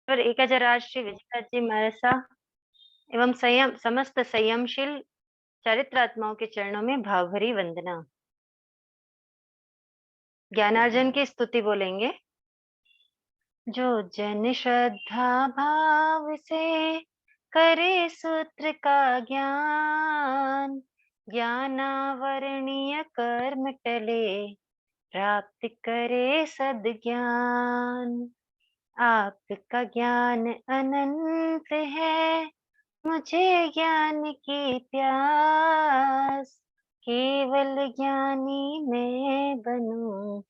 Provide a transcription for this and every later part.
पर 1008 श्री विजयराज जी महाराज एवं संयम समस्त संयमशील चरित्रात्माओं के चरणों में भावभरी वंदना। ज्ञानार्जन की स्तुति बोलेंगे। जो जन श्रद्धा भाव से करे सूत्र का ज्ञान, ज्ञानावरणीय कर्म टले प्राप्त करे सद्ज्ञान। आपका ज्ञान अनंत है, मुझे ज्ञान की प्यास, केवल ज्ञानी मैं बनूं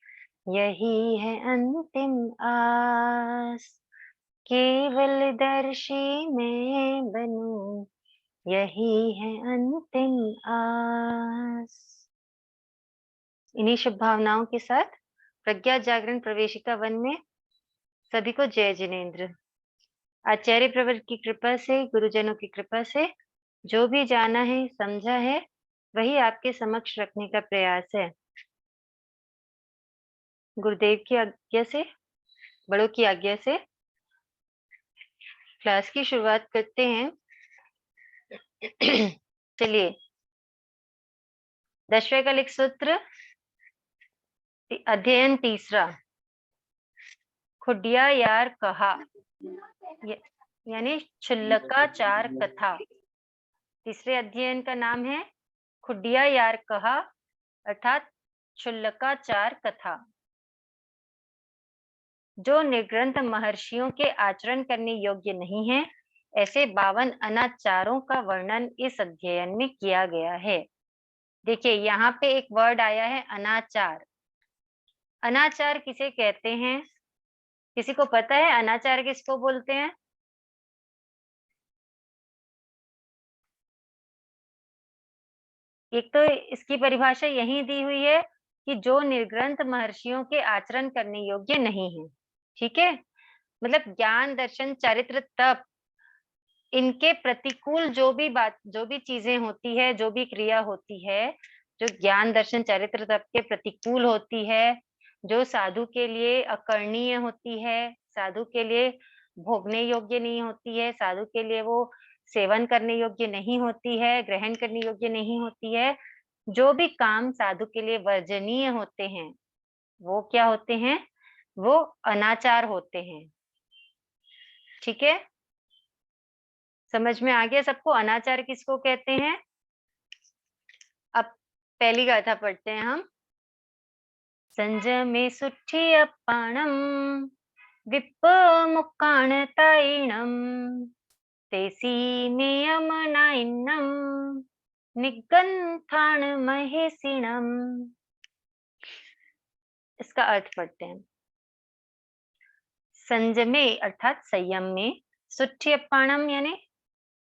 यही है अंतिम आस। केवल दर्शी मैं बनूं यही है अंतिम आस। इन्हीं शुभ भावनाओं के साथ प्रज्ञा जागरण प्रवेशिका वन में सभी को जय जिनेन्द्र। आचार्य प्रवर की कृपा से, गुरुजनों की कृपा से जो भी जाना है, समझा है, वही आपके समक्ष रखने का प्रयास है। गुरुदेव की आज्ञा से, बड़ों की आज्ञा से क्लास की शुरुआत करते हैं। चलिए, 10वें का लिख सूत्र, अध्ययन तीसरा, खुडिया यार कहा, यानी क्षुल्लकाचार कथा। तीसरे अध्ययन का नाम है खुडिया यार कहा, अर्थात क्षुल्लकाचार कथा। जो निर्ग्रंथ महर्षियों के आचरण करने योग्य नहीं है, ऐसे 52 अनाचारों का वर्णन इस अध्ययन में किया गया है। देखिए, यहाँ पे एक वर्ड आया है अनाचार। अनाचार किसे कहते हैं? किसी को पता है अनाचार किसको बोलते हैं? एक तो इसकी परिभाषा यही दी हुई है कि जो निर्ग्रंथ महर्षियों के आचरण करने योग्य नहीं है। ठीक है, मतलब ज्ञान, दर्शन, चारित्र, तप, इनके प्रतिकूल जो भी चीजें होती है, जो भी क्रिया होती है, जो ज्ञान, दर्शन, चारित्र, तप के प्रतिकूल होती है, जो साधु के लिए अकरणीय होती है, साधु के लिए भोगने योग्य नहीं होती है, साधु के लिए वो सेवन करने योग्य नहीं होती है, ग्रहण करने योग्य नहीं होती है, जो भी काम साधु के लिए वर्जनीय होते हैं, वो क्या होते हैं? वो अनाचार होते हैं। ठीक है, समझ में आ गया सबको अनाचार किसको कहते हैं? अब पहली गाथा पढ़ते हैं हम। संजमे सुठी अपाणम विप्प मुक्काण ताइणम तेसी मेयम नाइनम निगंथाण महेसिणम। इसका अर्थ पढ़ते हैं। संजमे अर्थात संयम में, सुठी अपाणम यानी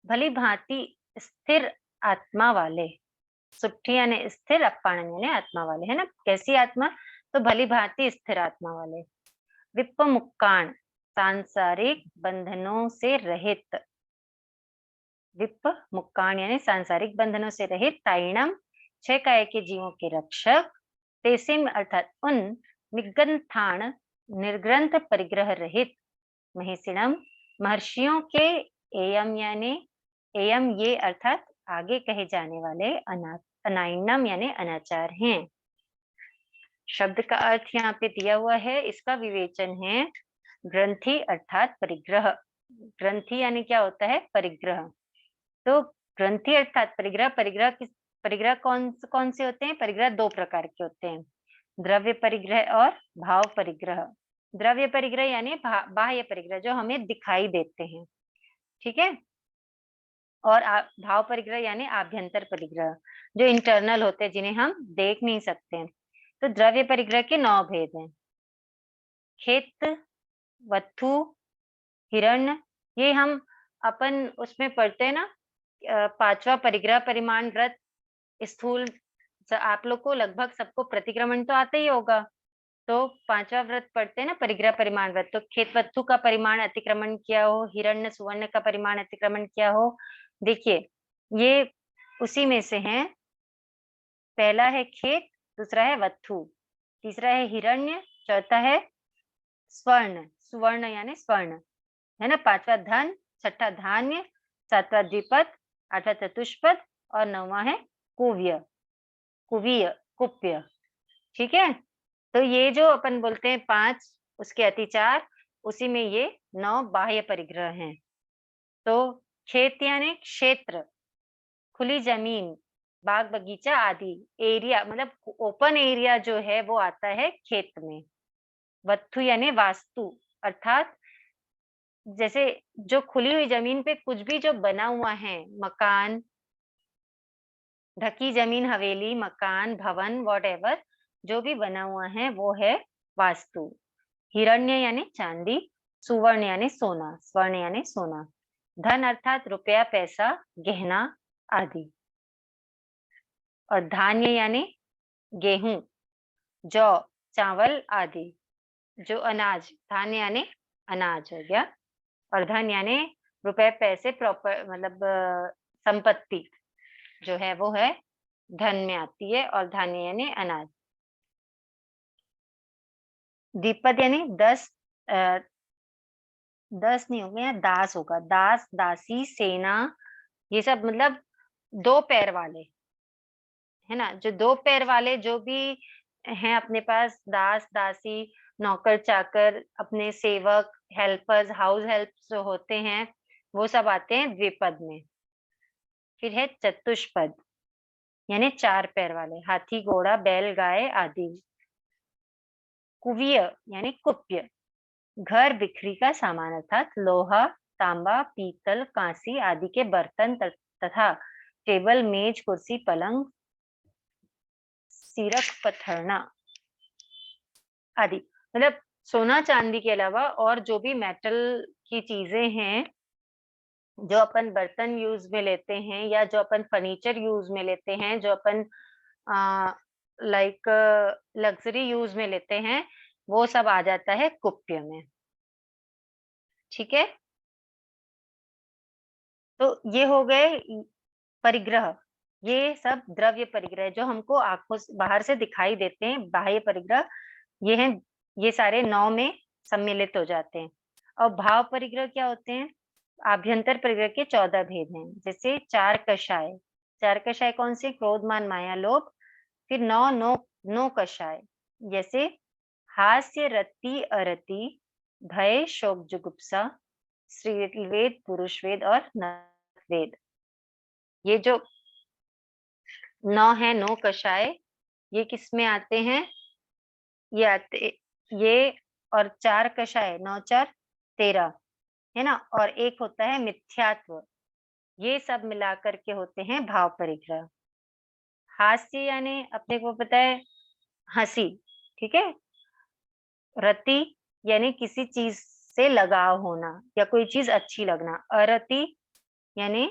भली भांति स्थिर आत्मा वाले, सुट्ठी यानी स्थिर, अप्पाणन यानी आत्मा वाले, है ना? कैसी आत्मा? तो भली भांति स्थिर आत्मा वाले। विप्प मुक्काण, सांसारिक बंधनों से रहित। विप्प मुक्काण यानी सांसारिक बंधनों से रहित। ताइणम, 6 काय के जीवों के रक्षक। तेसिम अर्थात उन। निगंथाण, निर्ग्रंथ परिग्रह रहित। महेसिणम, महर्षियों के। एयम यानी एयम ये अर्थात आगे कहे जाने वाले अनाइनम यानी अनाचार हैं। शब्द का अर्थ यहाँ पे दिया हुआ है, इसका विवेचन है ग्रंथि अर्थात परिग्रह। ग्रंथि यानी क्या होता है? परिग्रह। तो ग्रंथि अर्थात परिग्रह। परिग्रह कौन कौन से होते हैं? परिग्रह 2 प्रकार के होते हैं, द्रव्य परिग्रह और भाव परिग्रह। द्रव्य परिग्रह यानी बाह्य परिग्रह, जो हमें दिखाई देते हैं। ठीक है, और भाव परिग्रह यानी आभ्यंतर परिग्रह, जो इंटरनल होते हैं, जिन्हें हम देख नहीं सकते हैं। तो द्रव्य परिग्रह के 9 भेद हैं। खेत, वत्थु, हिरण्य, ये हम अपन उसमें पढ़ते हैं ना, 5वां परिग्रह परिमाण व्रत, स्थूल। आप लोग को लगभग सबको प्रतिक्रमण तो आता ही होगा, तो 5वां व्रत पढ़ते हैं ना, परिग्रह परिमाण व्रत। तो खेत वत्थु का परिमाण अतिक्रमण किया हो, हिरण्य सुवर्ण का परिमाण अतिक्रमण किया हो। देखिए, ये उसी में से हैं। पहला है खेत, दूसरा है वत्थु, तीसरा है हिरण्य, चौथा है स्वर्ण, सुवर्ण यानी स्वर्ण। है ना। पांचवा धन, छठा धान्य, सातवां द्विपद, आठवां चतुष्पद और नौवां है कुव्य, कुवीय, कुप्य। ठीक है, तो ये जो अपन बोलते हैं 5, उसके अति 4, उसी में ये 9 बाह्य परिग्रह हैं। तो खेत यानी क्षेत्र, खुली जमीन, बाग बगीचा आदि, एरिया मतलब ओपन एरिया जो है वो आता है खेत में। वत्थु यानी वास्तु, अर्थात जैसे जो खुली हुई जमीन पे कुछ भी जो बना हुआ है, मकान, ढकी जमीन, हवेली, मकान, भवन, वॉटएवर, जो भी बना हुआ है वो है वास्तु। हिरण्य यानी चांदी, सुवर्ण यानी सोना, स्वर्ण यानी सोना, धन अर्थात रुपया, पैसा, गहना आदि, और धान्य यानी गेहूं, जौ, चावल आदि, जो अनाज, धान्य यानी अनाज हो गया, और धन यानी रुपए, पैसे, प्रॉपर मतलब संपत्ति जो है वो है धन में आती है, और धान्य यानी अनाज। द्विपद यानी 10, 10 नहीं होगा, यहाँ दास होगा, दास, दासी, सेना, ये सब मतलब 2 पैर वाले, है ना। जो 2 पैर वाले जो भी हैं अपने पास, दास, दासी, नौकर चाकर, अपने सेवक, हेल्पर्स, हाउस हेल्प्स जो होते हैं, वो सब आते हैं द्विपद में। फिर है चतुष्पद, यानी 4 पैर वाले, हाथी, घोड़ा, बैल, गाय आदि। कुवीय यानी कुप्य, घर बिक्री का सामान अर्थात लोहा, तांबा, पीतल, कांसी आदि के बर्तन तथा टेबल, मेज, कुर्सी, पलंग, सिरक, पथरना आदि। मतलब सोना चांदी के अलावा और जो भी मेटल की चीजें हैं, जो अपन बर्तन यूज में लेते हैं, या जो अपन फर्नीचर यूज में लेते हैं, जो अपन लाइक लग्जरी यूज में लेते हैं, वो सब आ जाता है कुप्य में। ठीक है, तो ये हो गए परिग्रह। ये सब द्रव्य परिग्रह जो हमको आंखों से बाहर से दिखाई देते हैं, बाह्य परिग्रह ये हैं, ये सारे 9 में सम्मिलित हो जाते हैं। और भाव परिग्रह क्या होते हैं? आभ्यंतर परिग्रह के 14 भेद हैं, जैसे 4 कषाय। 4 कषाय कौन से? क्रोध, मान, माया, लोभ। फिर 9 नो कषाय, जैसे हास्य, रति, अरति, भय, शोक, जुगुप्सा, स्त्रीवेद, पुरुष वेद और नर वेद। ये जो 9 है, 9 कषाय, ये किस में आते हैं? ये आते, ये और 4 कषाय, 9 4 13, है ना। और एक होता है मिथ्यात्व, ये सब मिलाकर के होते हैं भाव परिग्रह। हास्य यानी अपने को पता है हंसी, ठीक है। रति यानी किसी चीज से लगाव होना या कोई चीज अच्छी लगना। अरति यानी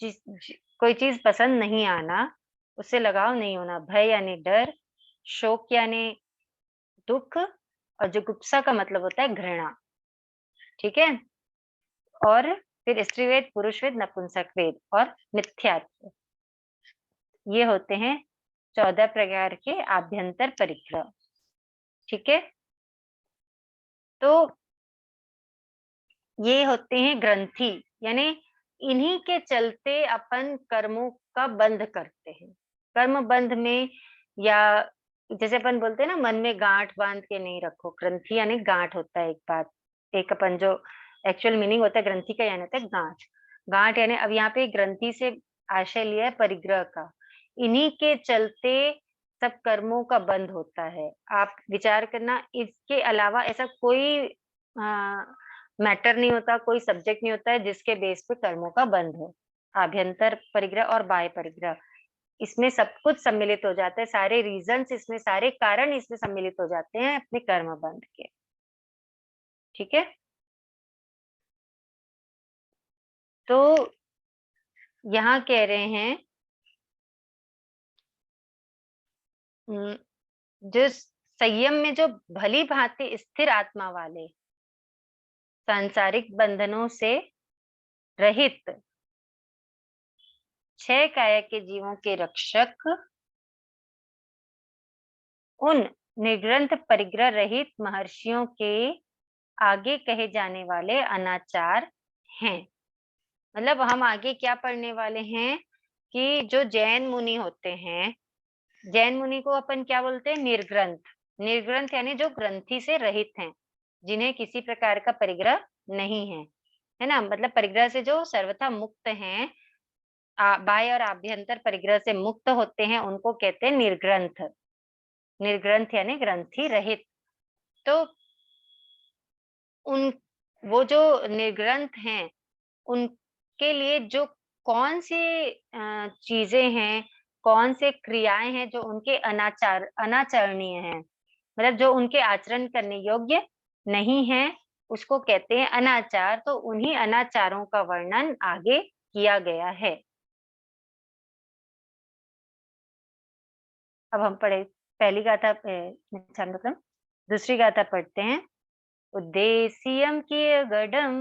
कोई चीज पसंद नहीं आना, उससे लगाव नहीं होना। भय यानी डर, शोक यानी दुख, और जुगुप्सा का मतलब होता है घृणा। ठीक है, और फिर स्त्रीवेद, पुरुषवेद, नपुंसक वेद और मिथ्यात्व, ये होते हैं 14 प्रकार के आभ्यंतर परिग्रह। ठीक है, तो ये होते हैं ग्रंथि, यानी इन्हीं के चलते अपन कर्मों का बंध करते हैं। कर्म बंध में, या जैसे अपन बोलते हैं ना, मन में गांठ बांध के नहीं रखो। ग्रंथि यानी गांठ होता है एक बात, एक अपन जो एक्चुअल मीनिंग होता है ग्रंथि का, यानी होता है गांठ। गांठ यानी अब यहाँ पे ग्रंथि से आशय लिया है परिग्रह का। इन्हीं के चलते सब कर्मों का बंध होता है। आप विचार करना, इसके अलावा ऐसा कोई मैटर नहीं होता, कोई सब्जेक्ट नहीं होता है जिसके बेस पे कर्मों का बंध हो। आभ्यंतर परिग्रह और बाह्य परिग्रह, इसमें सब कुछ सम्मिलित हो जाता है, सारे रीजंस इसमें, सारे कारण इसमें सम्मिलित हो जाते हैं अपने कर्म बंध के। ठीक है, तो यहाँ कह रहे हैं जो संयम में जो भली भांति स्थिर आत्मा वाले, सांसारिक बंधनों से रहित, 6 काया के जीवों के रक्षक, उन निर्ग्रंथ परिग्रह रहित महर्षियों के आगे कहे जाने वाले अनाचार हैं। मतलब हम आगे क्या पढ़ने वाले हैं कि जो जैन मुनि होते हैं, जैन मुनि को अपन क्या बोलते हैं? निर्ग्रंथ। निर्ग्रंथ यानी जो ग्रंथि से रहित हैं, जिन्हें किसी प्रकार का परिग्रह नहीं है ना? मतलब परिग्रह से जो सर्वथा मुक्त हैं, बाह्य और आभ्यंतर परिग्रह से मुक्त होते हैं, उनको कहते हैं निर्ग्रंथ। निर्ग्रंथ यानी ग्रंथि रहित। तो उन वो जो निर्ग्रंथ हैं, उनके लिए जो कौन सी चीजें हैं, कौन से क्रियाएं हैं जो उनके अनाचरणीय हैं, मतलब जो उनके आचरण करने योग्य नहीं है, उसको कहते हैं अनाचार। तो उन्हीं अनाचारों का वर्णन आगे किया गया है। अब हम पढ़े पहली गाथा मतलब दूसरी गाथा पढ़ते हैं। उद्देश्यं कियगडं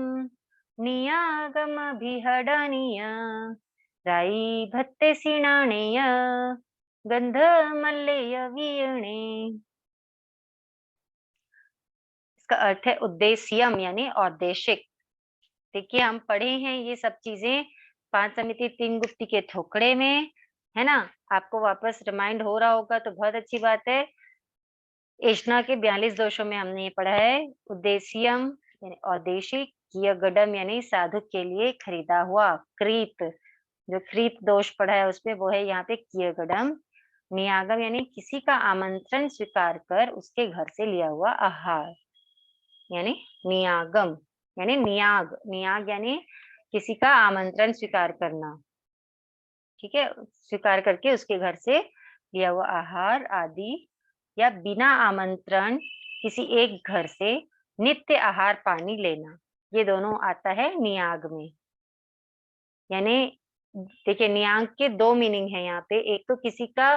नियागमभिहडनीय राई भत्ते सिणाणेय गंध मल्लेय वीणे। इसका अर्थ है उद्देश्यम यानी औद्देशिक। देखिए हम पढ़े हैं ये सब चीजें 5 समिति 3 गुप्ती के थोकड़े में, है ना? आपको वापस रिमाइंड हो रहा होगा तो बहुत अच्छी बात है। एष्णा के 42 दोषों में हमने ये पढ़ा है। उद्देश्यम यानी औदेशिक, कियगडम यानी साधु के लिए खरीदा हुआ। क्रीत, जो क्रीत दोष पढ़ा है उसमें वो है यहाँ पे कियगडम। नियागम यानी किसी का आमंत्रण स्वीकार कर उसके घर से लिया हुआ आहार, यानी नियागम। यानी नियाग, नियाग यानी किसी का आमंत्रण स्वीकार करना, ठीक है? स्वीकार करके उसके घर से लिया हुआ आहार आदि, या बिना आमंत्रण किसी एक घर से नित्य आहार पानी लेना, ये दोनों आता है नियाग में। यानी देखिए नियाग के 2 मीनिंग है यहाँ पे। एक तो किसी का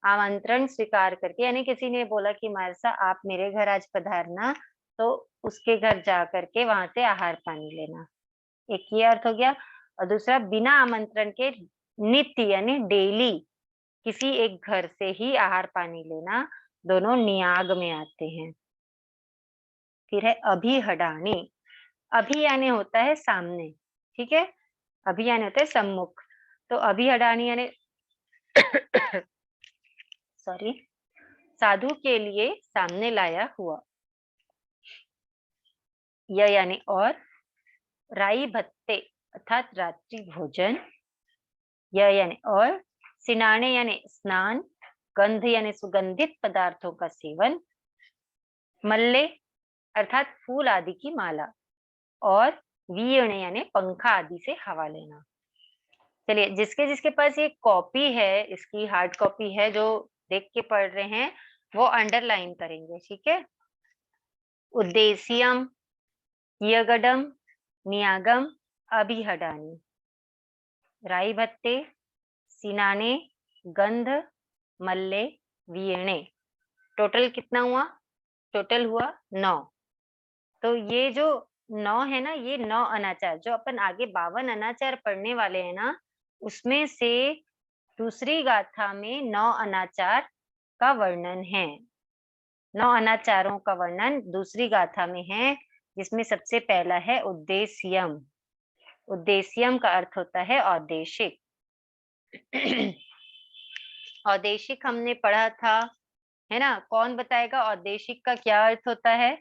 आमंत्रण स्वीकार करके, यानी किसी ने बोला कि मारसा आप मेरे घर आज पधारना, तो उसके घर जा करके वहां से आहार पानी लेना, एक ये अर्थ हो गया। और दूसरा बिना आमंत्रण के नित्य यानी डेली किसी एक घर से ही आहार पानी लेना, दोनों नियाग में आते हैं। फिर है अभिहडानी। अभि यानी होता है सामने, ठीक है? अभि यानी होता है सम्मुख। तो अभिहडानी यानी सॉरी, साधु के लिए सामने लाया हुआ। यह यानी और, राई भत्ते अर्थात रात्रि भोजन, यह यानी और, सिनाने यानी स्नान, गंध यानी सुगंधित पदार्थों का सेवन, मल्ले अर्थात फूल आदि की माला, और वीण यानी पंखा आदि से हवा लेना। चलिए जिसके जिसके पास ये कॉपी है, इसकी हार्ड कॉपी है, जो देख के पढ़ रहे हैं वो अंडरलाइन करेंगे, ठीक है? उद्देश्यम, यगडम, नियागम, अभिहडानी, राई भत्ते, सिनाने, गंध, मल्ले, वीणे। टोटल कितना हुआ? टोटल हुआ 9। तो ये जो 9 है ना, ये 9 अनाचार जो अपन आगे 52 अनाचार पढ़ने वाले हैं ना, उसमें से दूसरी गाथा में 9 अनाचार का वर्णन है। 9 अनाचारों का वर्णन दूसरी गाथा में है, जिसमें सबसे पहला है उद्देश्यम। उद्देश्यम का अर्थ होता है औदेशिक। औदेशिक हमने पढ़ा था, है ना? कौन बताएगा औदेशिक का क्या अर्थ होता है?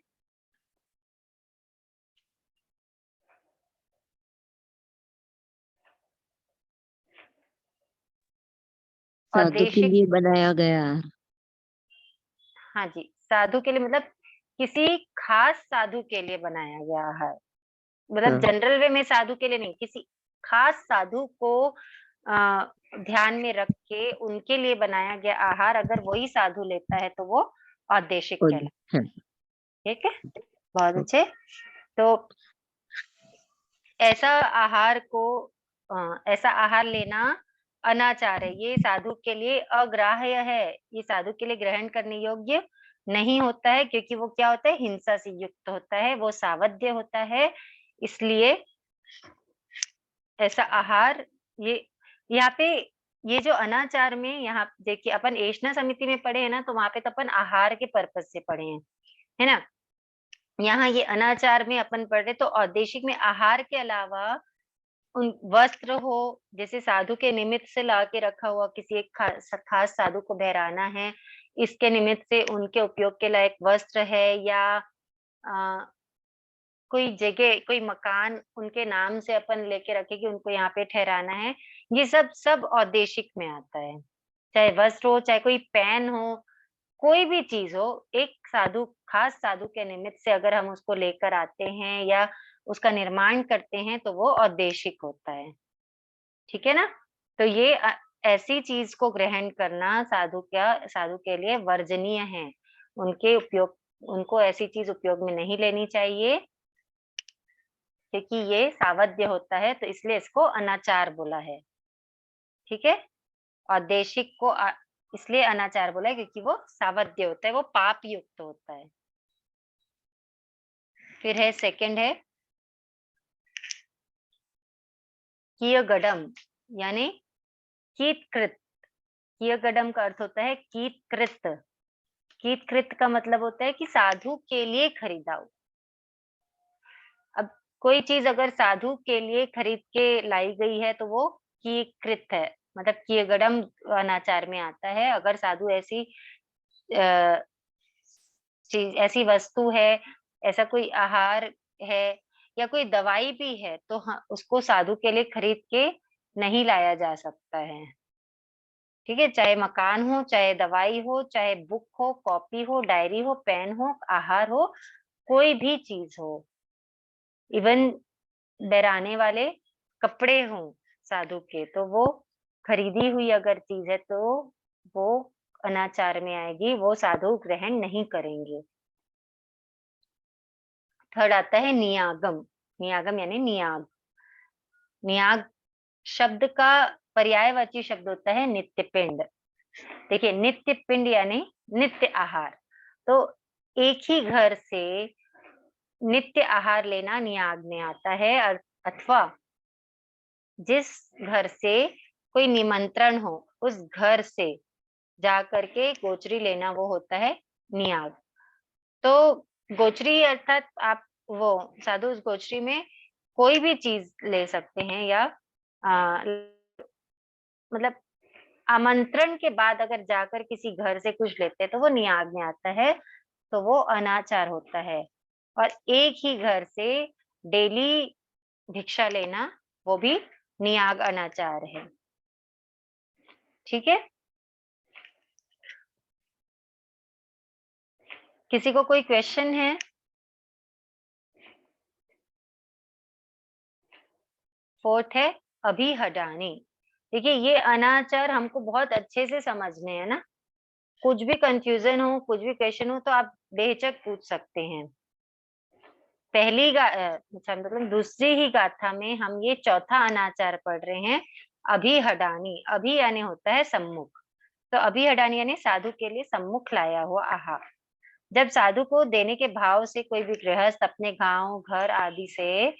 साधु के औदेशिक, लिए बनाया गया। हाँ जी, साधु के लिए मतलब किसी खास साधु के लिए बनाया गया है। मतलब जनरल वे में साधु के लिए नहीं, किसी खास साधु को ध्यान में रख के उनके लिए बनाया गया आहार अगर वही साधु लेता है तो वो औदेशिक कहलाता है। ठीक है, बहुत अच्छे। तो ऐसा आहार को ऐसा आहार लेना अनाचार है, ये साधु के लिए अग्राह्य है, ये साधु के लिए ग्रहण करने योग्य नहीं होता है, क्योंकि वो क्या होता है? हिंसा से युक्त होता है, वो सावध्य होता है। इसलिए ऐसा आहार, ये यहाँ पे ये जो अनाचार में, यहाँ देखिए अपन एषणा समिति में पढ़े हैं ना, तो वहां पे तो अपन आहार के पर्पज से पढ़े हैं, है ना? यहाँ ये अनाचार में अपन पढ़ रहे, तो औदेशिक में आहार के अलावा उन वस्त्र हो, जैसे साधु के निमित्त से ला के रखा हुआ, किसी एक खास साधु को बहराना है, इसके निमित्त से उनके उपयोग के लायक वस्त्र है, या कोई जगह, कोई मकान उनके नाम से अपन लेके रखे कि उनको यहाँ पे ठहराना है, ये सब सब औदेशिक में आता है। चाहे वस्त्र हो, चाहे कोई पेन हो, कोई भी चीज हो, एक साधु, खास साधु के निमित्त से अगर हम उसको लेकर आते हैं या उसका निर्माण करते हैं, तो वो औदेशिक होता है। ठीक है ना? तो ये ऐसी चीज को ग्रहण करना साधु के लिए वर्जनीय है। उनको ऐसी चीज उपयोग में नहीं लेनी चाहिए, क्योंकि ये सावध्य होता है, तो इसलिए इसको अनाचार बोला है। ठीक है? औदेशिक को इसलिए अनाचार बोला है क्योंकि वो सावध्य होता है, वो पाप युक्त होता है। फिर है सेकंड है कियगडम, यानी कीटकृत। कियगडम का अर्थ होता है कीटकृत। कीटकृत का मतलब होता है कि साधु के लिए खरीदा हुआ। अब कोई चीज अगर साधु के लिए खरीद के लाई गई है, तो वो कीकृत है, मतलब कियगडम अनाचार में आता है। अगर साधु ऐसी अ, चीज, ऐसी वस्तु है, ऐसा कोई आहार है या कोई दवाई भी है, तो हाँ, उसको साधु के लिए खरीद के नहीं लाया जा सकता है। ठीक है? चाहे मकान हो, चाहे दवाई हो, चाहे बुक हो, कॉपी हो, डायरी हो, पेन हो, आहार हो, कोई भी चीज हो, इवन डराने वाले कपड़े हों साधु के, तो वो खरीदी हुई अगर चीज है, तो वो अनाचार में आएगी, वो साधु ग्रहण नहीं करेंगे। थर्ड आता है नियागम। नियागम यानी नियाग। नियाग शब्द का पर्यायवाची शब्द होता है नित्य पिंड। देखिए, नित्य पिंड यानी नित्य आहार। तो एक ही घर से नित्य आहार लेना नियाग में आता है, अथवा जिस घर से कोई निमंत्रण हो, उस घर से जा करके गोचरी लेना, वो होता है नियाग। तो गोचरी अर्थात आप वो साधु उस गोचरी में कोई भी चीज ले सकते हैं, या मतलब आमंत्रण के बाद अगर जाकर किसी घर से कुछ लेते हैं, तो वो नियाग में आता है, तो वो अनाचार होता है। और एक ही घर से डेली भिक्षा लेना, वो भी नियाग अनाचार है। ठीक है? किसी को कोई क्वेश्चन है? फोर्थ है अभिहडानी। देखिए, ये अनाचार हमको बहुत अच्छे से समझने हैं ना। कुछ भी कंफ्यूजन हो, कुछ भी क्वेश्चन हो, तो आप बेहिचक पूछ सकते हैं। मतलब दूसरी ही गाथा में हम ये चौथा अनाचार पढ़ रहे हैं, अभिहडानी। अभि यानी होता है सम्मुख, तो अभिहडानी यानी साधु के लिए सम्मुख लाया हुआ आहार। जब साधु को देने के भाव से कोई भी गृहस्थ अपने गांव, घर आदि से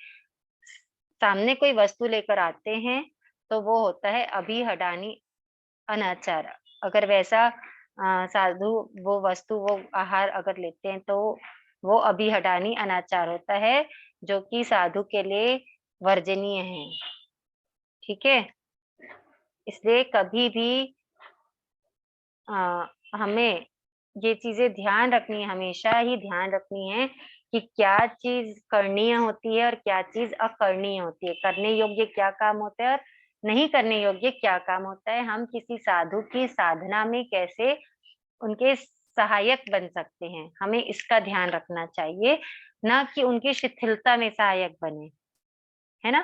सामने कोई वस्तु लेकर आते हैं, तो वो होता है अभिहडानी अनाचार। अगर वैसा साधु वो वस्तु, वो आहार अगर लेते हैं, तो वो अभिहडानी अनाचार होता है, जो कि साधु के लिए वर्जनीय है। ठीक है? इसलिए कभी भी हमें ये चीजें ध्यान रखनी है, हमेशा ही ध्यान रखनी है कि क्या चीज करणीय होती है और क्या चीज अकरणीय होती है, करने योग्य क्या काम होता है और नहीं करने योग्य क्या काम होता है। हम किसी साधु की साधना में कैसे उनके सहायक बन सकते हैं, हमें इसका ध्यान रखना चाहिए, ना कि उनकी शिथिलता में सहायक बने। है ना?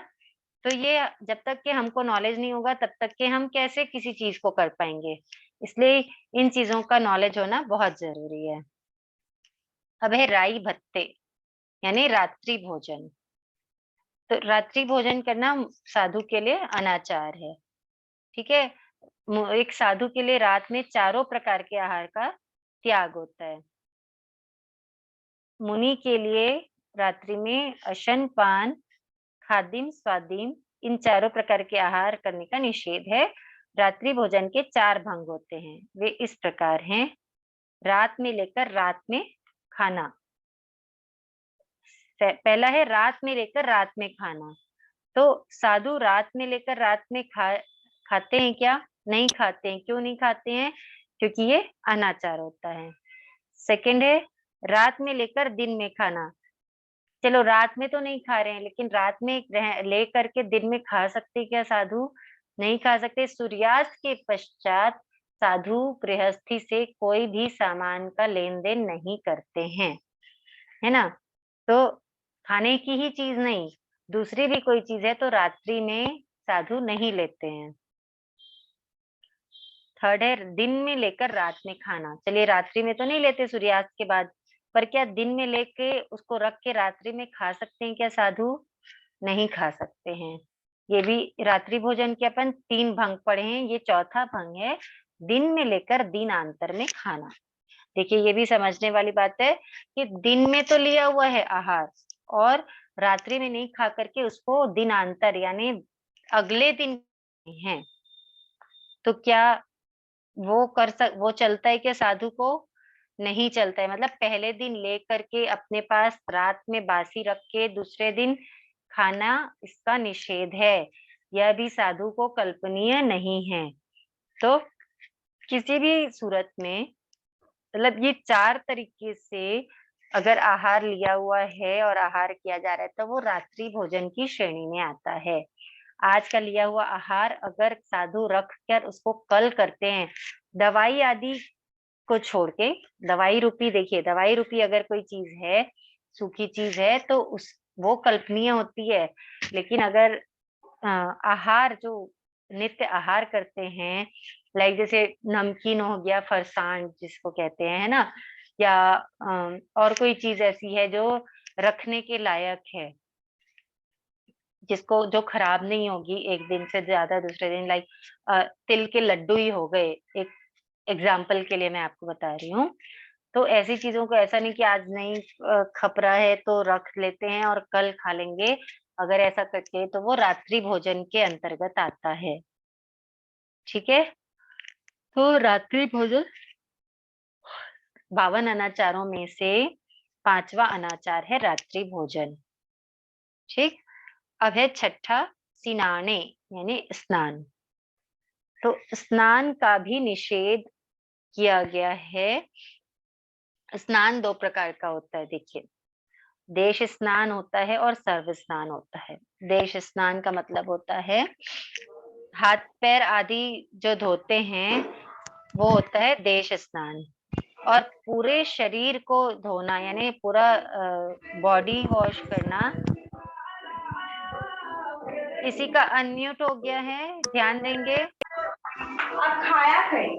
तो ये जब तक कि हमको नॉलेज नहीं होगा, तब तक कि हम कैसे किसी चीज को कर पाएंगे। इसलिए इन चीजों का नॉलेज होना बहुत जरूरी है। अब है राई भत्ते, यानी रात्रि भोजन। तो रात्रि भोजन करना साधु के लिए अनाचार है। ठीक है? एक साधु के लिए रात में चारों प्रकार के आहार का त्याग होता है। मुनि के लिए रात्रि में अशन, पान, खादिम, स्वादिम, इन चारों प्रकार के आहार करने का निषेध है। रात्रि भोजन के 4 भंग होते हैं। वे इस प्रकार हैं: रात में लेकर रात में खाना, पहला है रात में लेकर रात में खाना। तो साधु रात में लेकर रात में खाते हैं क्या? नहीं खाते हैं। क्यों नहीं खाते हैं? क्योंकि ये अनाचार होता है। सेकंड है रात में लेकर दिन में खाना। चलो रात में तो नहीं खा रहे हैं, लेकिन रात में ले करके दिन में खा सकते क्या साधु? नहीं खा सकते। सूर्यास्त के पश्चात साधु गृहस्थी से कोई भी सामान का लेन देन नहीं करते हैं, है ना। तो खाने की ही चीज नहीं, दूसरी भी कोई चीज है तो रात्रि में साधु नहीं लेते हैं। थर्ड है दिन में लेकर रात में खाना। चलिए रात्रि में तो नहीं लेते सूर्यास्त के बाद, पर क्या दिन में लेके उसको रख के रात्रि में खा सकते हैं क्या साधु? नहीं खा सकते हैं। ये भी रात्रि भोजन के अपन 3 भंग पढ़े हैं, ये चौथा भंग है, दिन में लेकर दिनांतर में खाना। देखिए ये भी समझने वाली बात है कि दिन में तो लिया हुआ है आहार और रात्रि में नहीं खा करके उसको दिनांतर यानी अगले दिन है, तो क्या वो चलता है क्या साधु को? नहीं चलता है। मतलब पहले दिन ले करके अपने पास रात में बासी रख के दूसरे दिन खाना, इसका निषेध है। यह भी साधु को कल्पनीय नहीं है। तो किसी भी सूरत में मतलब ये 4 तरीके से अगर आहार लिया हुआ है और आहार किया जा रहा है तो वो रात्रि भोजन की श्रेणी में आता है। आज का लिया हुआ आहार अगर साधु रख कर उसको कल करते हैं, दवाई आदि को छोड़ के, दवाई रूपी, देखिए दवाई रूपी अगर कोई चीज है, सूखी चीज है तो उस वो कल्पनीय होती है। लेकिन अगर आहार जो नित्य आहार करते हैं, लाइक जैसे नमकीन हो गया, फरसाण जिसको कहते हैं, है ना, या और कोई चीज ऐसी है जो रखने के लायक है, जिसको जो खराब नहीं होगी एक दिन से ज्यादा दूसरे दिन, लाइक तिल के लड्डू ही हो गए, एक एग्जाम्पल के लिए मैं आपको बता रही हूँ। तो ऐसी चीजों को ऐसा नहीं कि आज नहीं खप रहा है तो रख लेते हैं और कल खा लेंगे, अगर ऐसा करके तो वो रात्रि भोजन के अंतर्गत आता है। ठीक है, तो रात्रि भोजन 52 अनाचारों में से 5वां अनाचार है रात्रि भोजन। ठीक, अब है छठा सिनाने यानी स्नान। तो स्नान का भी निषेध किया गया है। स्नान 2 प्रकार का होता है, देखिए देश स्नान होता है और सर्व स्नान होता है। देश स्नान का मतलब होता है हाथ पैर आदि जो धोते हैं वो होता है देश स्नान, और पूरे शरीर को धोना यानी पूरा बॉडी वॉश करना। किसी का अनम्यूट हो गया है, ध्यान देंगे। अब खाया करें।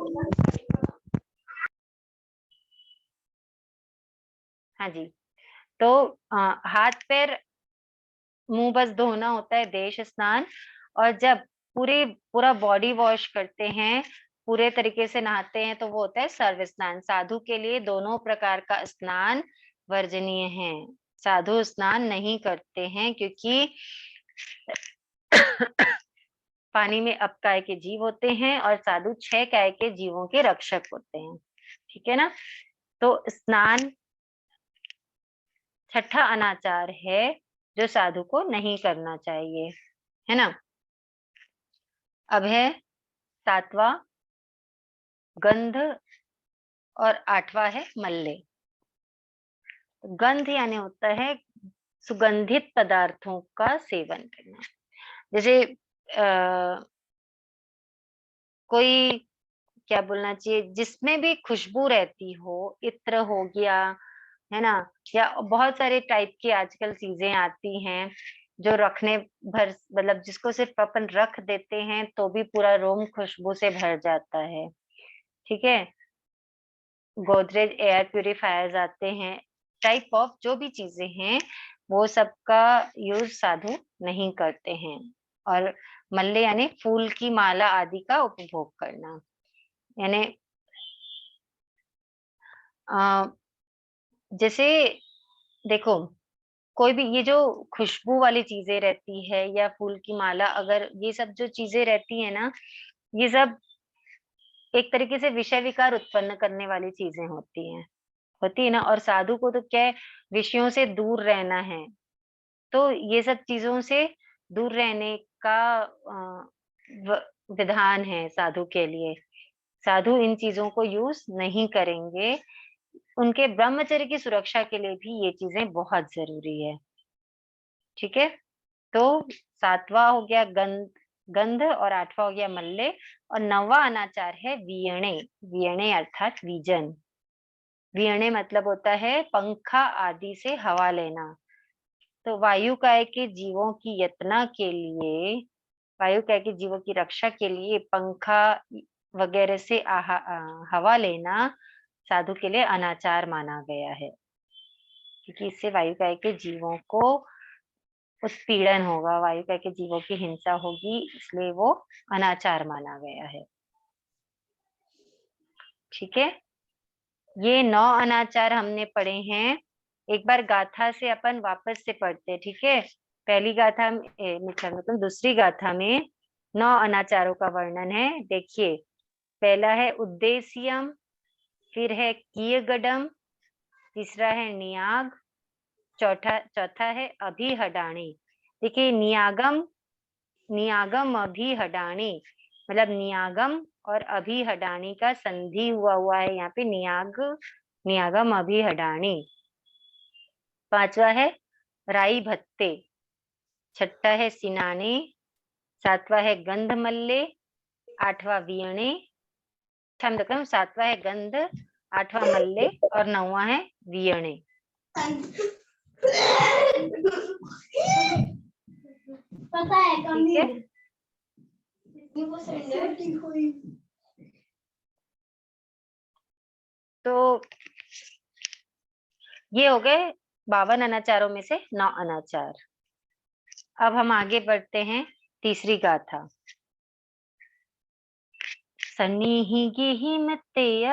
हाँ जी, तो हाथ पैर मुंह बस धोना होता है देश स्नान, और जब पूरा बॉडी वॉश करते हैं, पूरे तरीके से नहाते हैं, तो वो होता है सर्व स्नान। साधु के लिए दोनों प्रकार का स्नान वर्जनीय है। साधु स्नान नहीं करते हैं क्योंकि पानी में अपकाय के जीव होते हैं और साधु 6 काय के जीवों के रक्षक होते हैं। ठीक है ना, तो स्नान छठा अनाचार है जो साधु को नहीं करना चाहिए, है ना। अब है 7वां गंध और 8वां है मल्ले। गंध यानी होता है सुगंधित पदार्थों का सेवन करना। जैसे कोई क्या बोलना चाहिए, जिसमें भी खुशबू रहती हो, इत्र हो गया, है ना, या बहुत सारे टाइप की आजकल चीजें आती हैं जो रखने भर, मतलब जिसको सिर्फ अपन रख देते हैं तो भी पूरा रूम खुशबू से भर जाता है। ठीक है, गोदरेज एयर प्यूरिफायर्स आते हैं, टाइप ऑफ जो भी चीजें हैं वो सबका यूज साधु नहीं करते हैं। और मल्ले यानी फूल की माला आदि का उपभोग करना, यानी जैसे देखो कोई भी ये जो खुशबू वाली चीजें रहती है या फूल की माला, अगर ये सब जो चीजें रहती है ना, ये सब एक तरीके से विषय विकार उत्पन्न करने वाली चीजें होती हैं। होती है ना। और साधु को तो क्या है, विषयों से दूर रहना है, तो ये सब चीजों से दूर रहने का विधान है साधु के लिए। साधु इन चीजों को यूज नहीं करेंगे। उनके ब्रह्मचर्य की सुरक्षा के लिए भी ये चीजें बहुत जरूरी है। ठीक है, तो 7वां हो गया गंध, गंध, और 8वां हो गया मल्ले, और 9वां अनाचार है वीयणे। वीयणे अर्थात वीजन। वीयणे मतलब होता है पंखा आदि से हवा लेना। तो वायु काय के जीवों की यत्ना के लिए, वायु काय के जीवों की रक्षा के लिए पंखा वगैरह से हवा लेना साधु के लिए अनाचार माना गया है, क्योंकि इससे वायु काय के जीवों को उत्पीड़न होगा, वायु काय के जीवों की हिंसा होगी, इसलिए वो अनाचार माना गया है। ठीक है, ये 9 अनाचार हमने पढ़े हैं। एक बार गाथा से अपन वापस से पढ़ते हैं। ठीक है, पहली गाथा मतलब दूसरी गाथा में 9 अनाचारों का वर्णन है। देखिए, पहला है उद्देश्यम, फिर है कीयगडम, तीसरा है नियाग, चौथा है अभिहडाणी। देखिए, नियागम अभिहडाणी मतलब नियागम और अभिहडाणी का संधि हुआ है यहाँ पे, नियागम अभिहडाणी। 5वां है राई भत्ते, 6ठा है सिनाने, 7वां है गंधमल्ले, 8वां वीणे, 7वां है गंध, 8वां मल्ले, और 9वां है वीणे। पता है ठीक है, तो ये हो गए 52 अनाचारों में से 9 अनाचार। अब हम आगे बढ़ते हैं तीसरी गाथा। सन्निहि गिहि मत्तेय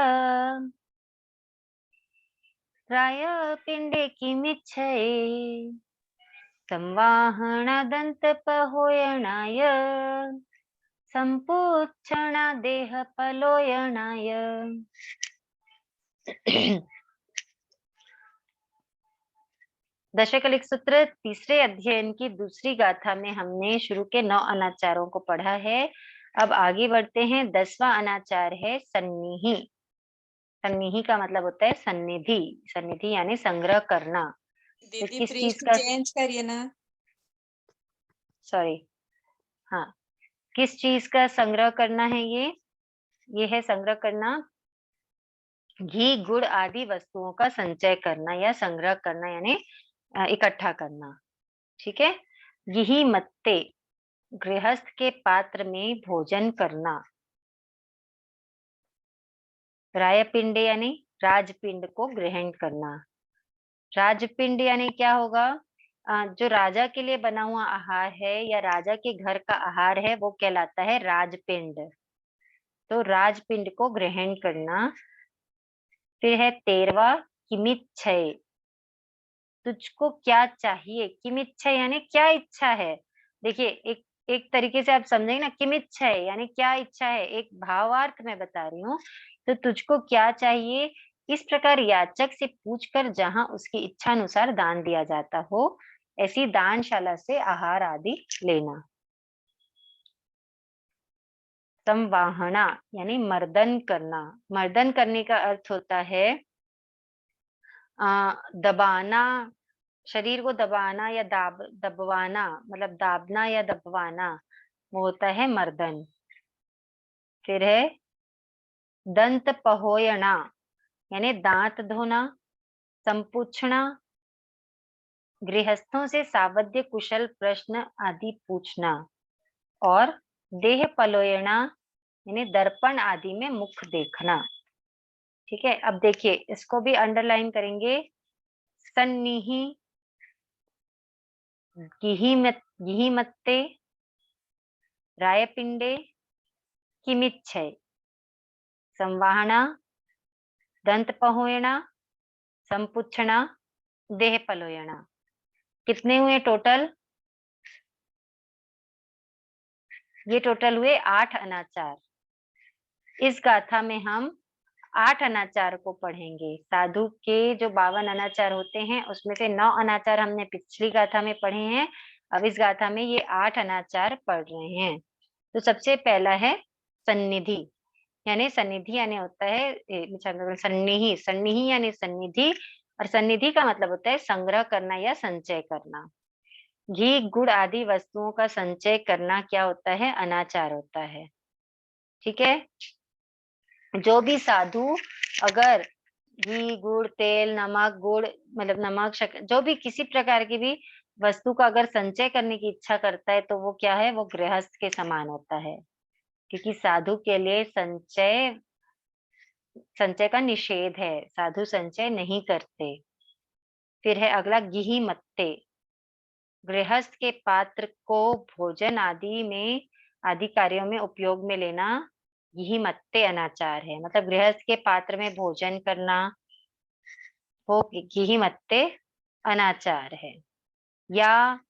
राय पिंडे किमिच्छये संवाहनादंत पहोयणाय संपुच्छना देह पलोयणाय। दशकलिक सूत्र तीसरे अध्ययन की दूसरी गाथा में हमने शुरू के 9 अनाचारों को पढ़ा है। अब आगे बढ़ते हैं। 10वां अनाचार है सन्निहि। सन्निहि का मतलब होता है सन्निधि। सन्निधि यानी संग्रह करना। तो दीदी किस चीज पृष्ठ का, चेंज करिए ना। सॉरी, हाँ, किस चीज का संग्रह करना है? ये है संग्रह करना, घी गुड़ आदि वस्तुओं का संचय करना या संग्रह करना, यानी इकट्ठा करना। ठीक है, यही मत्ते गृहस्थ के पात्र में भोजन करना। रायपिंड यानी राजपिंड को ग्रहण करना। राजपिंड यानी क्या होगा? जो राजा के लिए बना हुआ आहार है या राजा के घर का आहार है, वो कहलाता है राजपिंड। तो राजपिंड को ग्रहण करना। फिर है 13वां किमिच्छय, तुझको क्या चाहिए। किमिच्छय यानी क्या इच्छा है। देखिए, एक तरीके से आप समझेंगे ना, किमिच्छय यानी क्या इच्छा है, एक भावार्थ में बता रही हूँ। तो तुझको क्या चाहिए, इस प्रकार याचक से पूछकर जहां उसकी इच्छा अनुसार दान दिया जाता हो, ऐसी दानशाला से आहार आदि लेना। संवाहना यानी मर्दन करना। मर्दन करने का अर्थ होता है दबाना, शरीर को दबाना या दबवाना, मतलब दाबना या दबवाना, वो होता है मर्दन। फिर है दंत पहोयना यानी दांत धोना, संपूछना, गृहस्थों से सावध्य कुशल प्रश्न आदि पूछना, और देह पलोयना यानी दर्पण आदि में मुख देखना। ठीक है, अब देखिए, इसको भी अंडरलाइन करेंगे। सन्निहि गिहि मत्ते रायपिंडे किमिच्छय संवाहना दंत पहोयना संपुच्छना देह पलोयना। कितने हुए टोटल? ये टोटल हुए 8 अनाचार। इस गाथा में हम 8 अनाचार को पढ़ेंगे। साधु के जो 52 अनाचार होते हैं उसमें से 9 अनाचार हमने पिछली गाथा में पढ़े हैं। अब इस गाथा में ये 8 अनाचार पढ़ रहे हैं। तो सबसे पहला है सन्निधि, यानी सन्निधि यानी होता है सन्निहि, सन्निहि यानी सन्निधि, और सन्निधि का मतलब होता है संग्रह करना या संचय करना। घी गुड़ आदि वस्तुओं का संचय करना क्या होता है? अनाचार होता है। ठीक है। जो भी साधु अगर घी गुड़ तेल नमक गुड़ मतलब नमक शक्कर जो भी किसी प्रकार की भी वस्तु का अगर संचय करने की इच्छा करता है तो वो क्या है? वो गृहस्थ के समान होता है, क्योंकि साधु के लिए संचय का निषेध है, साधु संचय नहीं करते। फिर है अगला गिहि मत्ते, गृहस्थ के पात्र को भोजन आदि कार्यों में उपयोग में लेना गिहि मत्ते अनाचार है। मतलब गृहस्थ के पात्र में भोजन करना वो गिहि मत्ते अनाचार है। या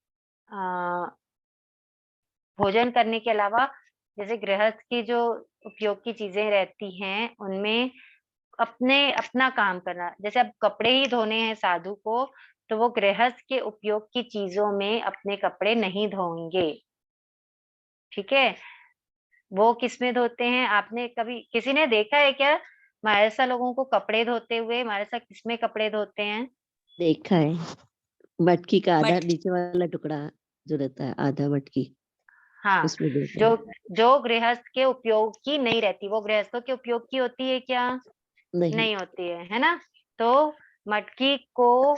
भोजन करने के अलावा जैसे गृहस्थ की जो उपयोग की चीजें रहती हैं उनमें अपना काम करना, जैसे अब कपड़े ही धोने हैं साधु को, तो वो गृहस्थ के उपयोग की चीजों में अपने कपड़े नहीं धोएंगे। ठीक है। वो किसमें धोते हैं? आपने कभी किसी ने देखा है क्या महाराजा लोगों को कपड़े धोते हुए? महाराजा किसमें कपड़े धोते हैं? देखा है, मटकी का आधा मट नीचे वाला टुकड़ा जो रहता है, आधा मटकी, हाँ, उसमें देखा जो है। जो गृहस्थ के उपयोग की नहीं रहती वो गृहस्थों के उपयोग की होती है क्या? नहीं, नहीं होती है ना? तो मटकी को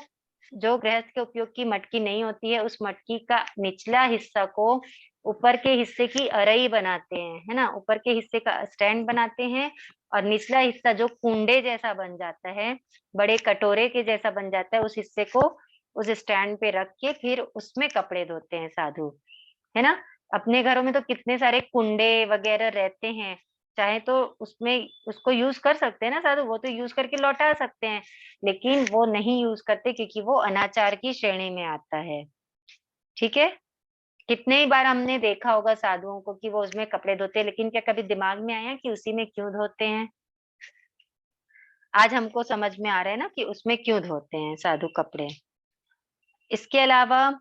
जो गृहस्थ के उपयोग की मटकी नहीं होती है उस मटकी का निचला हिस्सा को ऊपर के हिस्से की अरई बनाते हैं, है ना? ऊपर के हिस्से का स्टैंड बनाते हैं और निचला हिस्सा जो कुंडे जैसा बन जाता है, बड़े कटोरे के जैसा बन जाता है, उस हिस्से को उस स्टैंड पे रख के फिर उसमें कपड़े धोते हैं साधु, है ना? अपने घरों में तो कितने सारे कुंडे वगैरह रहते हैं, चाहे तो उसमें उसको यूज कर सकते हैं ना साधु, वो तो यूज करके लौटा सकते हैं, लेकिन वो नहीं यूज करते क्योंकि वो अनाचार की श्रेणी में आता है। ठीक है। कितने ही बार हमने देखा होगा साधुओं को कि वो उसमें कपड़े धोते हैं, लेकिन क्या कभी दिमाग में आया कि उसी में क्यों धोते हैं? आज हमको समझ में आ रहा है ना कि उसमें क्यों धोते हैं साधु कपड़े। इसके अलावा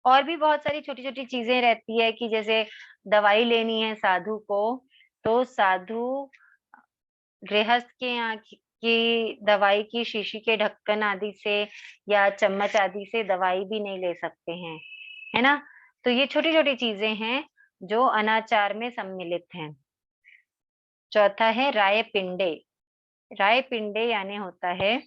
और भी बहुत सारी छोटी छोटी चीजें रहती है कि जैसे दवाई लेनी है साधु को, तो साधु गृहस्थ के यहाँ की दवाई की शीशी के ढक्कन आदि से या चम्मच आदि से दवाई भी नहीं ले सकते हैं, है ना? तो ये छोटी छोटी चीजें हैं जो अनाचार में सम्मिलित हैं। चौथा है राय पिंडे। राय पिंडे यानी होता है